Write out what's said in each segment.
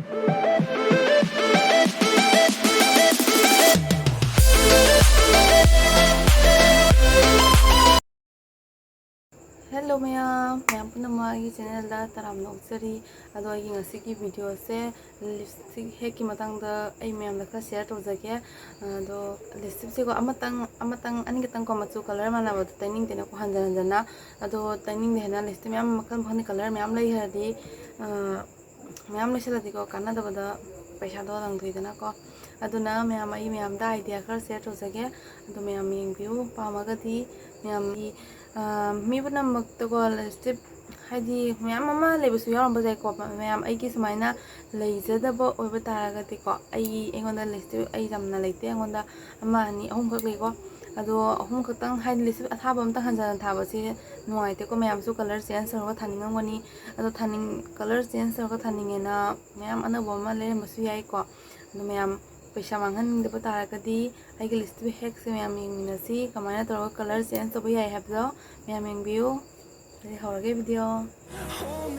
Hello mayam punama agi channel da taram noksari ado agi ngasiki video se lipstick hack ki matang da ai mayam da ka share tawjage ado lipstick se ko amatang ani kitang ko machu color mana ba taining tena ko hanjana ado taining de hena lipstick mayam makan bhani color mayam lai hadi mayam lai sala diko kana da bada paisa do dang thidana ko aduna mayam da idea ka share tawjage ado mayam yeng view pamagadi mayam mi bunam maktago lipstick hadi mayam ama lebusu yaram bazai ko mayam ai ki sumaina leijada ba oiba taragati ko ai engonda lipstick ai jamna leite engonda ama ni ahum khak leko ado ahum khatang hai lipstick athaba amta hanjana thaba se nuaite ko mayam su color change sarwa thaningangoni ado color change sarwa thaningena mayam anabo ma le masu yai ko ado mayam paisa manghan de bata kadi ai lipstick hack se mayam yengminasi kamana toro color change to yai habdo mayam yengbiu dari hawage video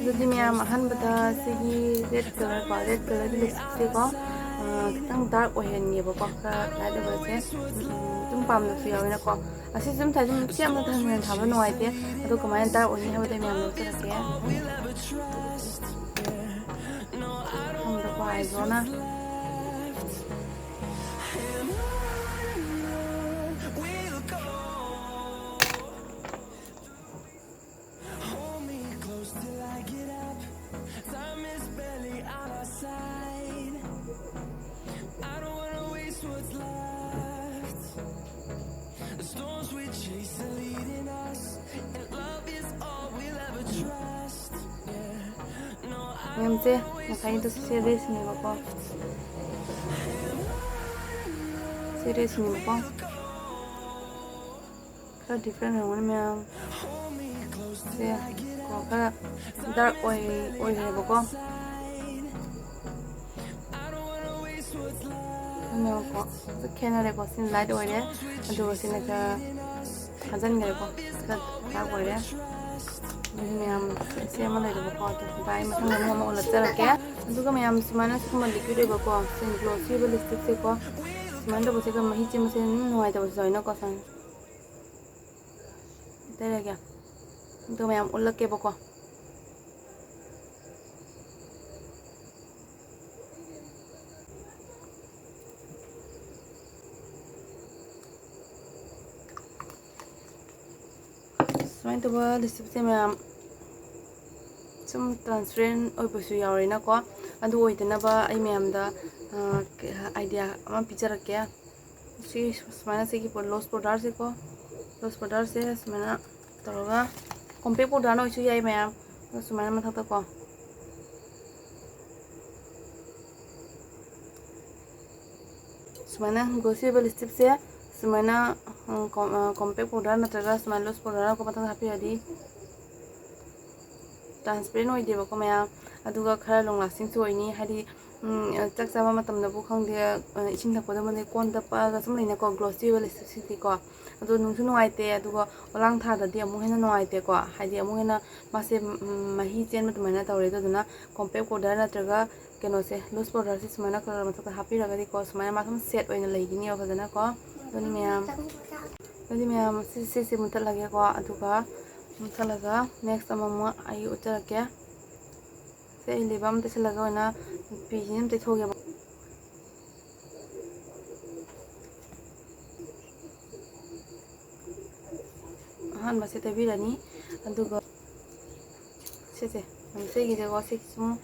jadi mayam ahan bata sigi red color lipstick ko kitang dark ohen ye ba ko ka da ba se tum pam no su yawena ko asi zum ta zum siam na than thaba no ai te ado kamana dark ohen habde mayam no se ke hum da ko ai zona mayam se nakai to serious ni ba ko serious ni ba ko ka different ho ni mayam se ko ka dark oil he ba ko no ko se kenare ko sin light oil ye ado sin ka hazan ngare ko ka dark oil ye mayam se ma lai ba ko to bai ma thang mo la chara ke aduga mayam sumana suma liquid ba ko sin glossy ba lipstick se ko sumana da bose ka mahi che ma se nuai da bose na ko san tere kya to mayam ulak ke ba ko sumana to ba lipstick se mayam sum transparent oi basu yawre na ko adu oidena ba ai mayam da idea ama picture ke si sumana se ki por los powder se sumana toroga compact powder no isu yai mayam sumana ma thata ko sumana glossy lipstick se sumana compact powder natraga sumana los powder ko matha happy adi transparent oide ba ko mayam aduga khara long lasting so ini hadi chak chaba matam da bu khang de ising thak da mane kon da pa ga sum leina ko glossy lipstick ko adu nungsu nuaite aduga olang tha da di amu hena nuaite ko hadi amu hena mase mahi chen ma tumana tawre da duna compact powder natraga keno se loose powder se sumana color ma thak happy raga di ko sumana ma thum set oina leigini o khadana ko doni mayam se mutal lage ko aduga muthalaga next amama ai utarake se libam te laga na pijin te thoge han ba se te birani aduga se gi de go se sum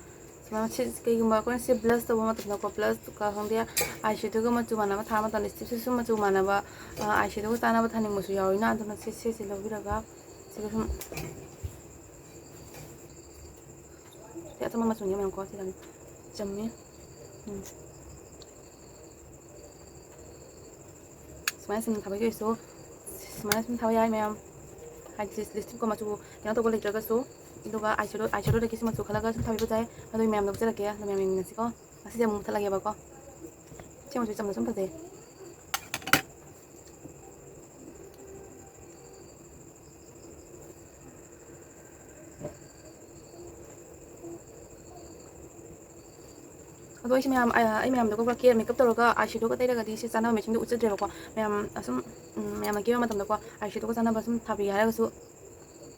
suma se ke gumba ko se plus to ma to ko plus to ka hang dia eyeshadow ga ma chu mana ma tha ma ta lipstick se sum ma chu mana ba eyeshadow ga tana ba thani mo su yawina aduna se lo biraga 지금 제가 좀 맞추는 게 많고 지금 점이 스마일스는 다 보여 있어 스마일스는 다 보여 mayam hai lipstick ko machu yang to boleh jaga so idoga eyeshadow de kisi machu khalaga sam thabi bajai ado mayam log jara ke mayam ing nasi ko asi jam mutha lage ba ko che machu cham sam pade ꯑꯗꯣ ꯑꯩꯁꯦ ꯑꯩ ꯃꯌꯥꯝꯗꯀꯣ ꯀꯦ makeup ꯇꯧꯔꯒ ꯑꯥꯏꯁꯦꯗꯣꯒ ꯇꯩꯔꯒꯗꯤ ꯁꯤ ꯆꯥꯅꯕ ꯃꯦꯆꯤꯟꯗꯣ ꯎꯠꯆꯗ꯭ꯔꯦꯕꯀꯣ ꯃꯌꯥꯝ ꯑꯁꯨꯝ ꯃꯌꯥꯝꯅ ꯀꯦꯕ ꯃꯇꯝꯗꯀꯣ ꯑꯥꯏꯁꯦꯗꯣꯒ ꯆꯥꯅꯕ ꯁꯨꯝ ꯊꯥꯕꯤꯒꯦ ꯍꯥꯏꯔꯒꯁꯨ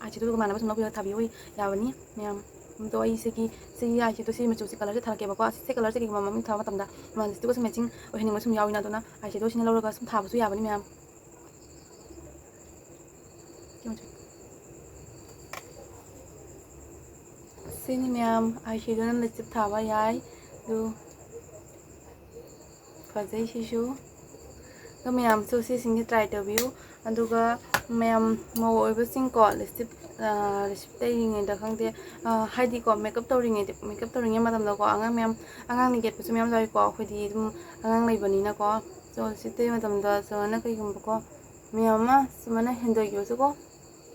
ꯑꯥꯏꯁꯦꯗꯣꯒ ꯃꯥꯟꯅꯕ ꯁꯨꯝ ꯂꯧꯕꯤꯔꯒ ꯊꯥꯕꯤꯌꯨ ꯌꯥꯕꯅꯤ ꯃꯌꯥꯝ ꯑꯗꯣ ꯑꯩ ꯁꯤꯒꯤ ꯑꯥꯏꯁꯦꯗꯣ ꯁꯤ ꯃꯆꯨꯁꯤ ꯀꯂꯔꯁꯦ ꯊꯥꯔꯛꯀꯦꯕꯀꯣ ꯁꯤ ꯀꯂꯔꯁꯦ ꯀꯩꯒꯨꯝꯕ ꯃꯃꯤꯡ ꯊꯥꯕ ꯃꯇꯝꯗ ꯂꯤꯞꯁꯇꯤꯛꯀ ꯁꯨꯝ ꯃꯦꯆꯤꯡ ꯑꯣꯏꯍꯟꯅꯤꯡꯕ ꯁꯨꯝ ꯌꯥꯎꯋꯤꯅ ꯑꯗꯨꯅ ꯑꯥꯏꯁꯦꯗꯣꯁꯤꯅ ꯂꯧꯔꯒ ꯁꯨꯝ ꯊꯥꯕꯁꯨ ꯌꯥꯕꯅꯤ ꯃꯌꯥꯝ ꯁꯤꯅꯤ ꯃꯌꯥꯝ ꯑꯥꯏꯁꯦꯗꯣꯅ ꯂꯤꯞꯁꯇꯤꯛ ꯊꯥꯕ ꯌꯥꯏ ꯑꯗꯨ ꯐꯖꯩ ꯁꯤꯁꯨ ꯑꯗꯣ ꯃꯌꯥꯝꯁꯨ ꯁꯤꯁꯤꯡꯁꯦ ꯇ꯭ꯔꯥꯏ ꯇꯧꯕꯤꯌꯨ ꯑꯗꯨꯒ ꯃꯌꯥꯝ ꯃꯧ ꯑꯣꯏꯕꯁꯤꯡꯀꯣ ꯂꯤꯞꯁꯇꯤꯛ ꯇꯩꯔꯤꯉꯩꯗ ꯈꯪꯗꯦ ꯍꯥꯏꯗꯤꯀꯣ ꯃꯦꯀꯞ ꯇꯧꯔꯤꯉꯩ ꯃꯇꯝꯗꯀꯣ ꯑꯉꯥꯡꯅ ꯌꯦꯠꯄꯁꯨ ꯃꯌꯥꯝ ꯌꯥꯎꯏꯀꯣ ꯑꯩꯈꯣꯏꯗꯤ ꯑꯗꯨꯝ ꯑꯉꯥꯡ ꯂꯩꯕꯅꯤꯅꯀꯣ ꯁꯣ ꯂꯤꯞꯁꯇꯤꯛ ꯇꯩꯕ ꯃꯇꯝꯗ ꯁꯨꯃꯥꯏꯅ ꯀꯩꯒꯨꯝꯕꯀꯣ ꯃꯌꯥꯝ ꯑꯃ ꯁꯨꯃꯥꯏꯅ ꯍꯦꯟꯗꯣꯛꯈꯤꯕꯁꯨꯀꯣ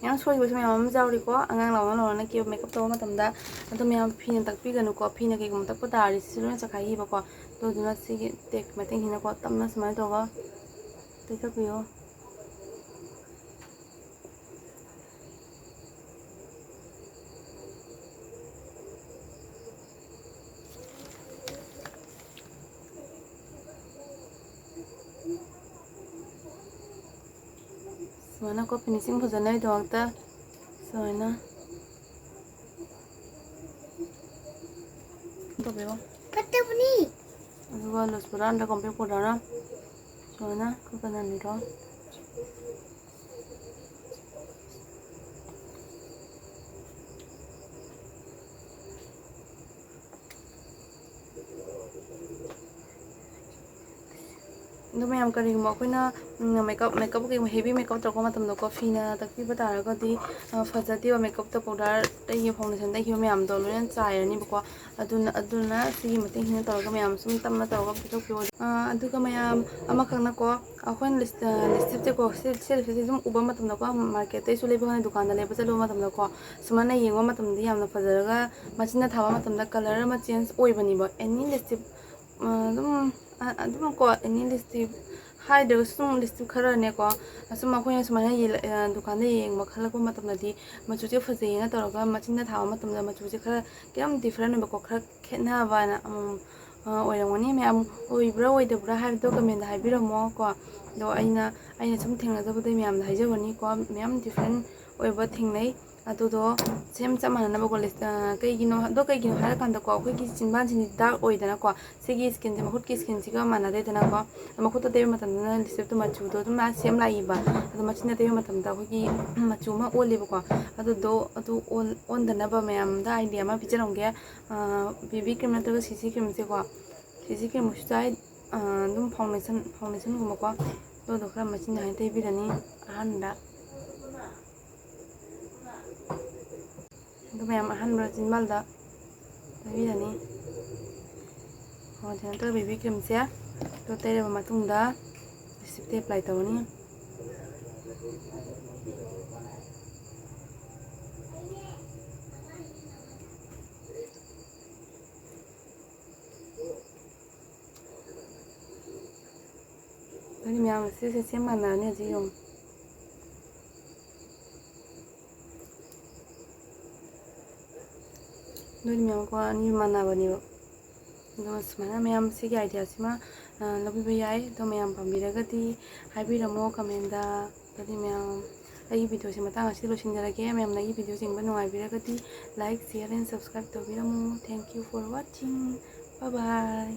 ꯃꯌꯥꯝ ꯁꯣꯏꯈꯤꯕꯁꯨ ꯃꯌꯥꯝ ꯑꯃ ꯌꯥꯎꯔꯤꯀꯣ ꯑꯉꯥꯡ ꯂꯥꯎꯅ ꯀꯦꯕ ꯃꯦꯀꯞ ꯇꯧꯕ ꯃꯇꯝꯗ ꯑꯗꯣ ꯃꯌꯥꯝ ꯐꯤꯅ ꯇꯛꯄꯤꯒꯅꯨꯀꯣ ꯐꯤꯅ ꯀꯩꯒꯨꯝꯕ ꯇꯛꯄ ꯇꯥꯔꯗꯤ ꯁꯤꯁꯨ ꯂꯣꯏꯅ ꯆꯈꯥꯏꯈꯤꯕꯀꯣ ꯑꯗꯨꯗꯨꯅ ꯁꯤꯒꯤ ꯇꯦꯛ ꯃꯇꯦꯡꯁꯤꯅꯀꯣ ꯇꯞꯅ ꯁꯨꯃꯥꯏꯅ ꯇꯧꯔꯒ ꯇꯩꯊꯣꯛꯄꯤꯌꯣ ꯁꯨꯃꯥꯏꯅꯀꯣ ꯐꯤꯅꯤꯁꯤꯡ ꯐꯖꯅꯕꯒꯤꯗꯃꯛꯇ ꯁꯨꯃꯥꯏꯅ ꯇꯧꯕꯤꯌꯣ ꯑꯗꯨꯒ ꯂꯨꯖ ꯄꯥꯎꯗꯔ ꯀꯣꯝꯄꯦꯛ ꯄꯥꯎꯗꯔꯅ ꯁꯨꯃꯥꯏꯅ ꯀꯟꯍꯟꯕꯤꯔꯣ ꯑꯗꯨ ꯃꯌꯥꯝ ꯀꯔꯤꯒꯨꯝꯕ ꯑꯩꯈꯣꯏꯅ ꯃꯦꯀꯞ ꯀꯩꯒꯨꯝꯕ ꯍꯦꯚꯤ ꯃꯦꯀꯞ ꯇꯧꯔꯛꯄ ꯃꯇꯝꯗꯀꯣ ꯐꯤꯅ ꯇꯛꯄꯤꯕ ꯇꯥꯔꯒꯗꯤ ꯐꯖꯗꯦꯕ ꯃꯦꯀꯞꯇ ꯄꯥꯎꯗꯔ ꯇꯩꯈꯤꯕ ꯐꯥꯎꯟꯗꯦꯁꯟ ꯇꯩꯈꯤꯕ ꯃꯌꯥꯝꯗꯣ ꯂꯣꯏꯅ ꯆꯥꯏꯔꯅꯤꯕꯀꯣ ꯑꯗꯨꯅ ꯁꯤꯒꯤ ꯃꯇꯦꯡꯁꯤꯅ ꯇꯧꯔꯒ ꯃꯌꯥꯝ ꯁꯨꯝ ꯇꯞꯅ ꯇꯧꯔꯒ ꯄꯤꯊꯣꯛꯄꯤꯌꯣ ꯑꯗꯨꯒ ꯃꯌꯥꯝ ꯑꯃꯈꯛꯅꯀꯣ ꯑꯩꯈꯣꯏꯅ ꯂꯤꯞꯁꯇꯤꯛꯁꯦꯀꯣ ꯁꯤ ꯂꯤꯞꯁꯇꯤꯛꯁꯦ ꯑꯗꯨꯝ ꯎꯕ ꯃꯇꯝꯗꯀꯣ ꯃꯥꯔꯀꯦꯠꯇꯩꯁꯨ ꯂꯩꯕ ꯈꯪꯗꯦ ꯗꯨꯀꯥꯟꯗ ꯂꯩꯕ ꯆꯠꯂꯨꯕ ꯃꯇꯝꯗꯀꯣ ꯁꯨꯃꯥꯏꯅ ꯌꯦꯡꯕ ꯃꯇꯝꯗ ꯌꯥꯝꯅ ꯐꯖꯔꯒ ꯃꯆꯤꯟꯅ ꯊꯥꯕ ꯃꯇꯝꯗ ꯀꯂꯔ ꯑꯃ ꯆꯦꯟꯖ ꯑꯣꯏꯕꯅꯦꯕ ꯑꯦꯅꯤ ꯂꯤꯞꯁꯇꯤꯛ ꯑꯗꯨꯝꯀꯣ ꯑꯦꯅꯤ ꯂꯤꯞꯁꯇꯤꯛ ꯍꯥꯏꯗ꯭ꯔꯒꯁꯨ ꯁꯨꯝ ꯂꯤꯞꯁꯇꯤꯛ ꯈꯔꯅꯦꯀꯣ ꯑꯁꯨꯝ ꯑꯩꯈꯣꯏꯅ ꯁꯨꯃꯥꯏꯅ ꯗꯨꯀꯥꯟꯗ ꯌꯦꯡꯕ ꯈꯜꯂꯛꯄ ꯃꯇꯝꯗꯗꯤ ꯃꯆꯨꯁꯦ ꯐꯖꯩꯌꯦꯅ ꯇꯧꯔꯒ ꯃꯆꯤꯟꯅ ꯊꯥꯕ ꯃꯇꯝꯗ ꯃꯆꯨꯁꯦ ꯈꯔ ꯈꯤꯇꯪ ꯗꯤꯐ꯭ꯔꯦꯟ ꯑꯣꯏꯕꯀꯣ ꯈꯔ ꯈꯦꯠꯅꯕꯅ ꯑꯣꯏꯔꯝꯒꯅꯤ ꯃꯌꯥꯝ ꯑꯣꯏꯕ꯭ꯔꯥ ꯑꯣꯏꯗꯕ꯭ꯔꯥ ꯍꯥꯏꯕꯗꯣ ꯀꯃꯦꯟꯗ ꯍꯥꯏꯕꯤꯔꯝꯃꯣ ꯀꯣ ꯑꯗꯣ ꯑꯩꯅ ꯁꯨꯝ ꯊꯦꯡꯅꯖꯕꯗꯩ ꯃꯌꯥꯝꯗ ꯍꯥꯏꯖꯕꯅꯤꯀꯣ ꯃꯌꯥꯝ ꯗꯤꯐ꯭ꯔꯦꯟ ꯑꯣꯏꯕ ꯊꯦꯡꯅꯩ ꯑꯗꯨꯗꯣ ꯁꯦꯝ ꯆꯞ ꯃꯥꯟꯅꯅꯕꯀꯣ ꯀꯩꯒꯤꯅꯣ ꯍꯥꯏꯔꯀꯥꯟꯗꯀꯣ ꯑꯩꯈꯣꯏꯒꯤ ꯆꯤꯟꯕꯥꯟꯁꯤꯡꯁꯤ ꯗꯥꯔꯛ ꯑꯣꯏꯗꯅꯀꯣ ꯁꯤꯒꯤ ꯏꯁꯀꯤꯟꯁꯦ ꯃꯈꯨꯠꯀꯤ ꯏꯁꯀꯤꯟꯁꯤꯒ ꯃꯥꯟꯅꯗꯦꯗꯅꯀꯣ ꯃꯈꯨꯠꯇ ꯇꯩꯕ ꯃꯇꯝꯗꯅ ꯂꯤꯞꯁꯇꯤꯛꯇꯣ ꯃꯆꯨꯗꯣ ꯑꯗꯨꯝ ꯁꯦꯝ ꯂꯥꯛꯏꯕ ꯑꯗꯣ ꯃꯆꯤꯟꯅ ꯇꯩꯕ ꯃꯇꯝꯗ ꯑꯩꯈꯣꯏꯒꯤ ꯃꯆꯨ ꯑꯃ ꯑꯣꯜꯂꯦꯕꯀꯣ ꯑꯗꯨ ꯑꯣꯟꯗꯅꯕ ꯃꯌꯥꯝꯗ ꯑꯥꯏꯗꯤꯌꯥ ꯑꯃ ꯄꯤꯖꯔꯝꯒꯦ ꯕꯦꯕꯤ ꯀ꯭ꯔꯤꯝ ꯅꯠꯇ꯭ꯔꯒ ꯁꯤꯁꯤ ꯀ꯭ꯔꯤꯝꯁꯦꯀꯣ ꯁꯤꯁꯤ ꯀ꯭ꯔꯤꯝꯁꯨ ꯆꯥꯏ ꯑꯗꯨꯝ ꯐꯥꯎꯟꯗꯦꯁꯟꯒꯨꯝꯕꯀꯣ ꯑꯗꯨꯗꯣ ꯈꯔ ꯃꯆꯤꯟꯅ ꯍꯥꯏꯅ ꯇꯩꯕꯤꯔꯅꯤ ꯑꯍꯥꯟꯕꯗ ꯑꯗꯨ ꯃꯌꯥꯝ ꯑꯍꯥꯟꯕ ꯆꯤꯟꯕꯥꯜꯗ ꯇꯩꯕꯤꯔꯅꯤ ꯐꯥꯎꯟꯗꯦꯁꯟ ꯅꯠꯇ꯭ꯔꯒ ꯕꯦꯕꯤ ꯀ꯭ꯔꯤꯝꯁꯦ ꯑꯗꯨ ꯇꯩꯔꯕ ꯃꯇꯨꯡꯗ ꯂꯤꯞꯁꯇꯤꯛꯇ ꯑꯦꯄ꯭ꯂꯥꯏ ꯇꯧꯔꯅꯤ ꯑꯗꯨꯗꯤ ꯃꯌꯥꯝ ꯁꯤꯁꯦ ꯁꯦꯝ ꯃꯥꯟꯅꯔꯅꯤ ꯍꯧꯖꯤꯛ ꯌꯦꯡꯉꯨ ꯑꯗꯨꯗꯤ ꯃꯌꯥꯝꯀꯣ ꯑꯅꯤ ꯃꯥꯟꯅꯕꯅꯦꯕ ꯑꯗꯣ ꯁꯨꯃꯥꯏꯅ ꯃꯌꯥꯝ ꯁꯤꯒꯤ ꯑꯥꯏꯗꯤꯌꯥꯁꯤꯃ ꯂꯧꯕꯤꯕ ꯌꯥꯏ ꯑꯗꯣ ꯃꯌꯥꯝ ꯄꯥꯝꯕꯤꯔꯒꯗꯤ ꯍꯥꯏꯕꯤꯔꯝꯃꯣ ꯀꯃꯦꯟꯗ ꯑꯗꯨꯗꯤ ꯃꯌꯥꯝ ꯑꯩꯒꯤ ꯚꯤꯗꯤꯑꯣꯁꯤ ꯃꯇꯥꯡ ꯑꯁꯤ ꯂꯣꯏꯁꯤꯟꯖꯔꯒꯦ ꯃꯌꯥꯝꯅ ꯑꯩꯒꯤ ꯚꯤꯗꯤꯑꯣ ꯌꯦꯡꯕ ꯅꯨꯡꯉꯥꯏꯕꯤꯔꯒꯗꯤ ꯂꯥꯏꯛ ꯁꯤꯌꯔ ꯑꯦꯟ ꯁꯕꯁꯀ꯭ꯔꯥꯏꯕ ꯇꯧꯕꯤꯔꯝꯃꯨ thank you for watching bye by